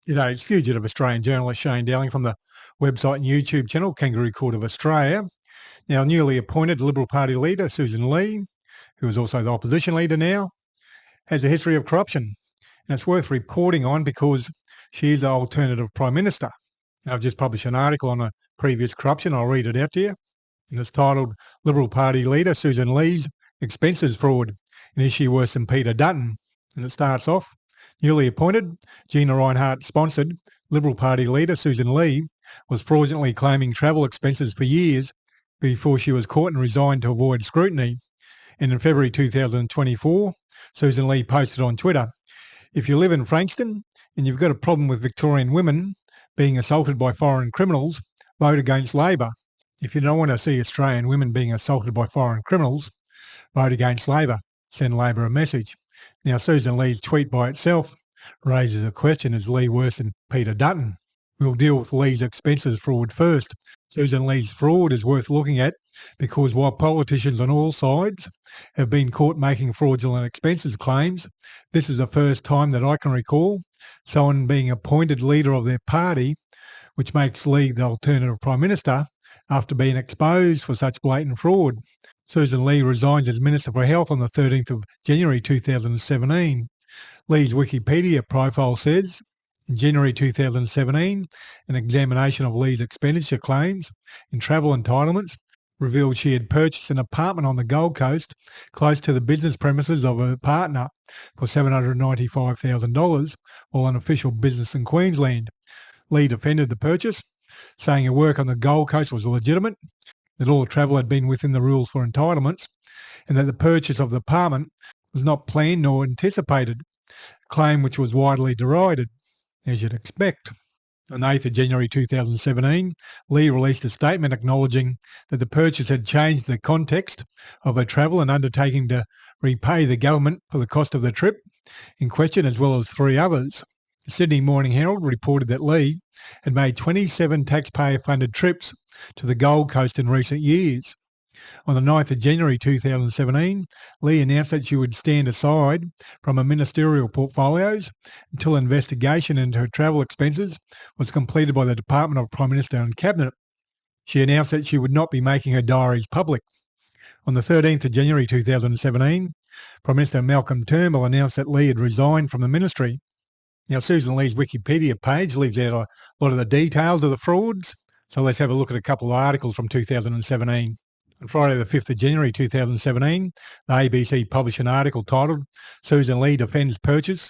G'day, it's fugitive Australian journalist Shane Dowling from the website and YouTube channel Kangaroo Court of Australia. Now, newly appointed Liberal Party leader Sussan Ley, who is also the opposition leader now, has a history of corruption. And it's worth reporting on because she is the alternative Prime Minister. Now, I've just published an article on a previous corruption. I'll read it out to you. And it's titled Liberal Party leader Sussan Ley's expenses fraud. And is she worse than Peter Dutton? And it starts off. Newly appointed, Gina Rinehart-sponsored Liberal Party leader Sussan Ley was fraudulently claiming travel expenses for years before she was caught and resigned to avoid scrutiny. And in February 2024, Sussan Ley posted on Twitter, "If you live in Frankston and you've got a problem with Victorian women being assaulted by foreign criminals, vote against Labor. If you don't want to see Australian women being assaulted by foreign criminals, vote against Labor. Send Labor a message." Now, Sussan Ley's tweet by itself raises a question, is Ley worse than Peter Dutton? We'll deal with Ley's expenses fraud first. Sussan Ley's fraud is worth looking at because while politicians on all sides have been caught making fraudulent expenses claims, this is the first time that I can recall someone being appointed leader of their party, which makes Ley the alternative Prime Minister, after being exposed for such blatant fraud. Sussan Ley resigns as Minister for Health on the 13th of January 2017. Ley's Wikipedia profile says, in January 2017, an examination of Ley's expenditure claims and travel entitlements revealed she had purchased an apartment on the Gold Coast close to the business premises of her partner for $795,000 while on official business in Queensland. Ley defended the purchase, saying her work on the Gold Coast was legitimate, that all travel had been within the rules for entitlements, and that the purchase of the apartment was not planned nor anticipated, a claim which was widely derided, as you'd expect. On 8th of January 2017, Ley released a statement acknowledging that the purchase had changed the context of her travel and undertaking to repay the government for the cost of the trip in question, as well as 3 others. The Sydney Morning Herald reported that Ley had made 27 taxpayer-funded trips to the Gold Coast in recent years. On the 9th of January 2017, Ley announced that she would stand aside from her ministerial portfolios until investigation into her travel expenses was completed by the Department of Prime Minister and Cabinet. She announced that she would not be making her diaries public. On the 13th of January 2017, Prime Minister Malcolm Turnbull announced that Ley had resigned from the ministry. Now, Sussan Ley's Wikipedia page leaves out a lot of the details of the frauds, so let's have a look at a couple of articles from 2017. On Friday the 5th of January 2017, the ABC published an article titled "Sussan Ley Defends Purchase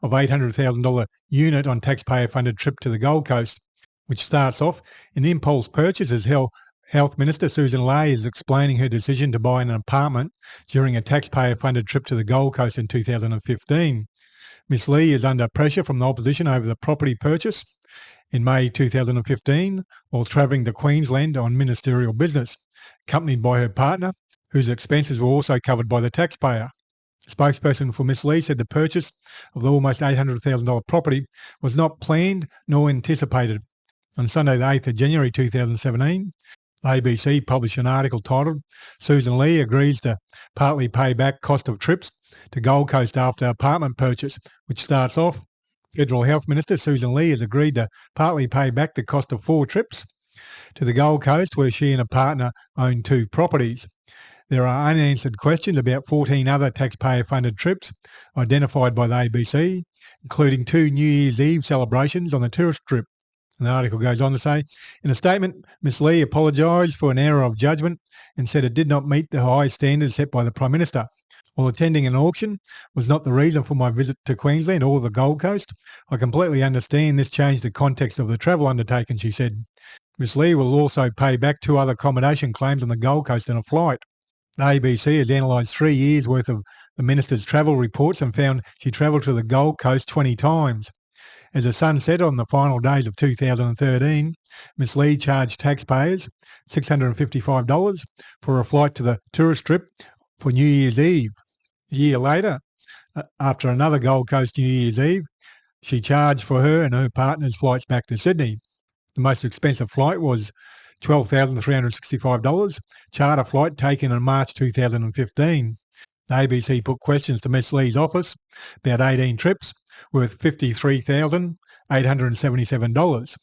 of $800,000 Unit on Taxpayer-Funded Trip to the Gold Coast," which starts off, "An impulse purchase as Health Minister Sussan Ley is explaining her decision to buy an apartment during a taxpayer-funded trip to the Gold Coast in 2015. Miss Ley is under pressure from the opposition over the property purchase in May 2015 while travelling to Queensland on ministerial business, accompanied by her partner, whose expenses were also covered by the taxpayer. A spokesperson for Miss Ley said the purchase of the almost $800,000 property was not planned nor anticipated. On Sunday the 8th of January 2017, the ABC published an article titled "Sussan Ley agrees to partly pay back cost of trips to Gold Coast after apartment purchase," which starts off, "Federal Health Minister Sussan Ley has agreed to partly pay back the cost of 4 trips to the Gold Coast where she and a partner own 2 properties. There are unanswered questions about 14 other taxpayer-funded trips identified by the ABC, including 2 New Year's Eve celebrations on the tourist trip." And the article goes on to say, in a statement, Miss Ley apologised for an error of judgment and said it did not meet the high standards set by the Prime Minister. "While attending an auction was not the reason for my visit to Queensland or the Gold Coast, I completely understand this changed the context of the travel undertaken," she said. Miss Ley will also pay back 2 other accommodation claims on the Gold Coast and a flight. The ABC has analysed 3 years' worth of the Minister's travel reports and found she travelled to the Gold Coast 20 times. As the Sun said, on the final days of 2013, Miss Ley charged taxpayers $655 for a flight to the tourist trip for New Year's Eve. A year later, after another Gold Coast New Year's Eve, she charged for her and her partner's flights back to Sydney. The most expensive flight was $12,365, charter flight taken in March 2015. The ABC put questions to Miss Ley's office about 18 trips worth $53,000 $877.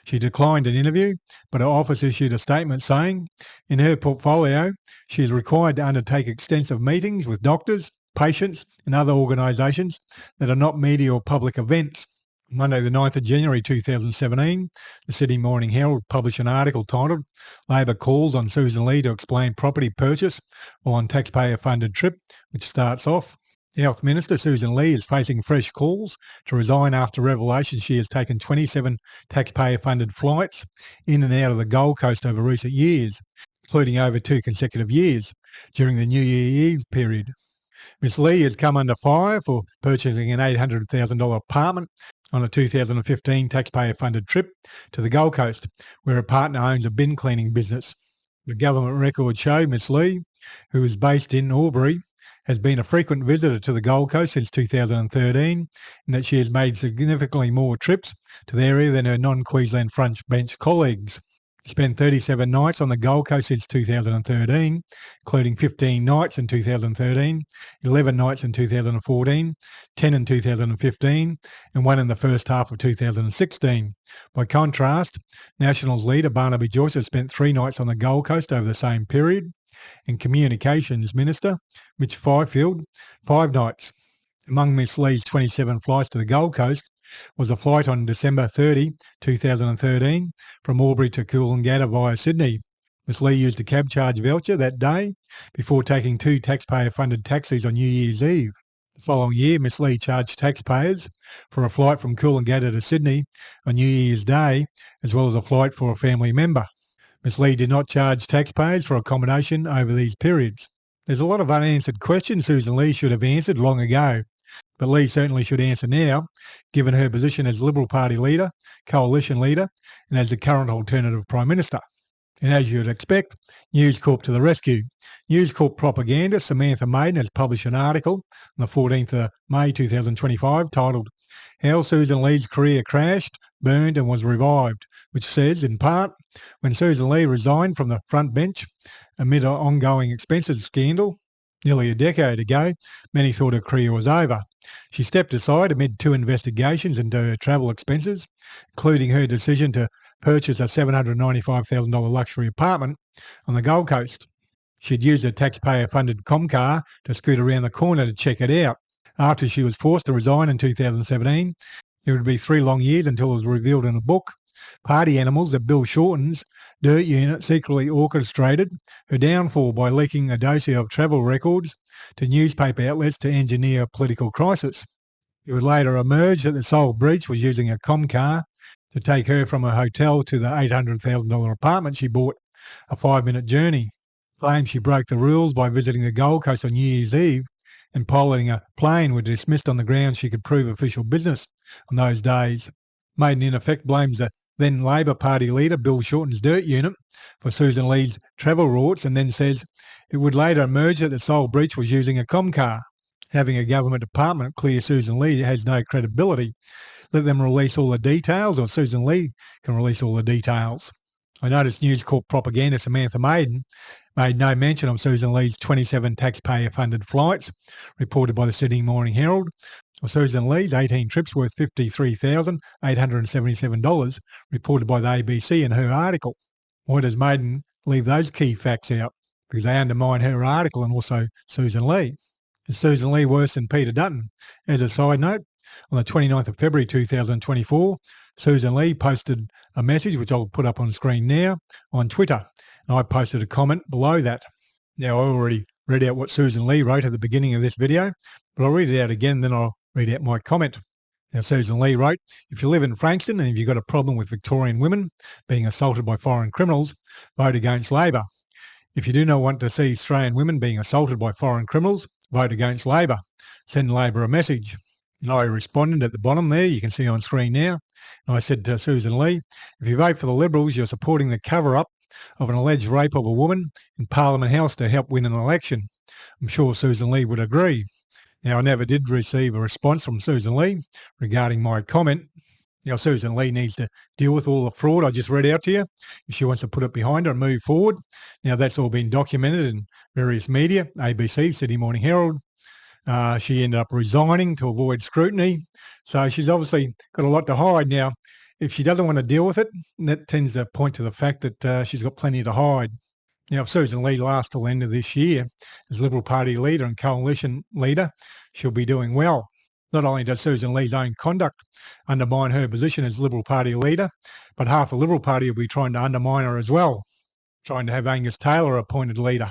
She declined an interview, but her office issued a statement saying, in her portfolio, she is required to undertake extensive meetings with doctors, patients and other organisations that are not media or public events. Monday the 9th of January 2017, the Sydney Morning Herald published an article titled Labor Calls on Sussan Ley to Explain Property Purchase while on Taxpayer-Funded Trip, which starts off, Health Minister Sussan Ley is facing fresh calls to resign after revelations she has taken 27 taxpayer-funded flights in and out of the Gold Coast over recent years, including over 2 consecutive years during the New Year Eve period. Ms Ley has come under fire for purchasing an $800,000 apartment on a 2015 taxpayer-funded trip to the Gold Coast, where her partner owns a bin cleaning business. The government records show Ms Ley, who is based in Albury, has been a frequent visitor to the Gold Coast since 2013, and that she has made significantly more trips to the area than her non-Queensland front bench colleagues. Spent 37 nights on the Gold Coast since 2013, including 15 nights in 2013, 11 nights in 2014, 10 in 2015, and 1 in the first half of 2016. By contrast, Nationals leader Barnaby Joyce has spent 3 nights on the Gold Coast over the same period, and Communications Minister Mitch Fifield 5 nights. Among Miss Ley's 27 flights to the Gold Coast was a flight on December 30, 2013 from Albury to Coolangatta via Sydney. Miss Ley used a cab charge voucher that day before taking 2 taxpayer-funded taxis on New Year's Eve. The following year, Miss Ley charged taxpayers for a flight from Coolangatta to Sydney on New Year's Day, as well as a flight for a family member. Ms Ley did not charge taxpayers for accommodation over these periods. There's a lot of unanswered questions Sussan Ley should have answered long ago, but Ley certainly should answer now, given her position as Liberal Party leader, coalition leader, and as the current alternative Prime Minister. And as you'd expect, News Corp to the rescue. News Corp propagandist Samantha Maiden has published an article on the 14th of May 2025 titled How Sussan Ley's Career Crashed, Burned and Was Revived, which says, in part, when Sussan Ley resigned from the front bench amid an ongoing expenses scandal nearly a decade ago, many thought her career was over. She stepped aside amid 2 investigations into her travel expenses, including her decision to purchase a $795,000 luxury apartment on the Gold Coast. She'd used a taxpayer-funded Comcar to scoot around the corner to check it out. After she was forced to resign in 2017, it would be 3 long years until it was revealed in a book, Party Animals, that Bill Shorten's Dirt Unit secretly orchestrated her downfall by leaking a dossier of travel records to newspaper outlets to engineer a political crisis. It would later emerge that the sole breach was using a Comcar to take her from a hotel to the $800,000 apartment she bought, a 5-minute journey. Claims she broke the rules by visiting the Gold Coast on New Year's Eve and piloting a plane were dismissed on the grounds she could prove official business on those days. Maiden in effect blames the then Labor Party leader Bill Shorten's Dirt Unit for Sussan Ley's travel rorts, and then says it would later emerge that the sole breach was using a Comcar. Having a government department clear Sussan Ley has no credibility. Let them release all the details, or Sussan Ley can release all the details. I noticed News Corp propaganda Samantha Maiden made no mention of Sussan Ley's 27 taxpayer-funded flights, reported by the Sydney Morning Herald, or Sussan Ley's 18 trips worth $53,877, reported by the ABC in her article. Why does Maiden leave those key facts out? Because they undermine her article and also Sussan Ley. Is Sussan Ley worse than Peter Dutton? As a side note, on the 29th of February 2024, Sussan Ley posted a message, which I'll put up on screen now, on Twitter. And I posted a comment below that. Now, I already read out what Sussan Ley wrote at the beginning of this video, but I'll read it out again, then I'll read out my comment. Now, Sussan Ley wrote, if you live in Frankston and if you've got a problem with Victorian women being assaulted by foreign criminals, vote against Labor. If you do not want to see Australian women being assaulted by foreign criminals, vote against Labor. Send Labor a message. And I responded at the bottom there, you can see on screen now. And I said to Sussan Ley, if you vote for the Liberals, you're supporting the cover-up of an alleged rape of a woman in Parliament House to help win an election. I'm sure Sussan Ley would agree. Now, I never did receive a response from Sussan Ley regarding my comment. Now, Sussan Ley needs to deal with all the fraud I just read out to you if she wants to put it behind her and move forward. Now, that's all been documented in various media, ABC, Sydney Morning Herald, She ended up resigning to avoid scrutiny. So she's obviously got a lot to hide. Now, if she doesn't want to deal with it, that tends to point to the fact that she's got plenty to hide. Now, if Sussan Ley lasts till the end of this year as Liberal Party leader and coalition leader, she'll be doing well. Not only does Sussan Ley's own conduct undermine her position as Liberal Party leader, but half the Liberal Party will be trying to undermine her as well, trying to have Angus Taylor appointed leader.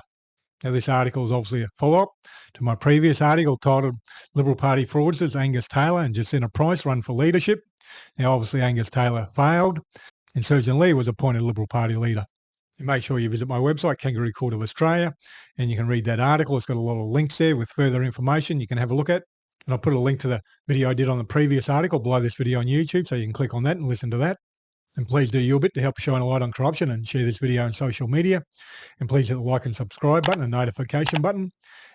Now, this article is obviously a follow-up to my previous article titled Liberal Party Fraudsters Angus Taylor and Jacinta Price Run for Leadership. Now, obviously, Angus Taylor failed and Sussan Ley was appointed Liberal Party leader. And make sure you visit my website, Kangaroo Court of Australia, and you can read that article. It's got a lot of links there with further information you can have a look at. And I'll put a link to the video I did on the previous article below this video on YouTube, so you can click on that and listen to that. And please do your bit to help shine a light on corruption and share this video on social media. And please hit the like and subscribe button and notification button.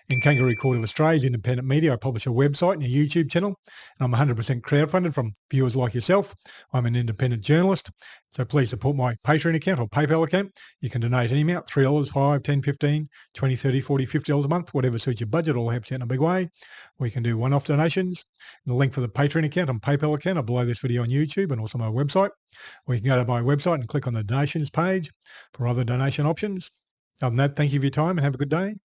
In Kangaroo Court of Australia's independent media, I publish a website and a YouTube channel. And I'm 100% crowdfunded from viewers like yourself. I'm an independent journalist. So please support my Patreon account or PayPal account. You can donate any amount, $3, $5, $10, $15, $20, $30, $40, $50 a month, whatever suits your budget. All helps out in a big way. Or you can do one-off donations. And the link for the Patreon account and PayPal account are below this video on YouTube and also my website. Or you can go to my website and click on the donations page for other donation options. Other than that, thank you for your time and have a good day.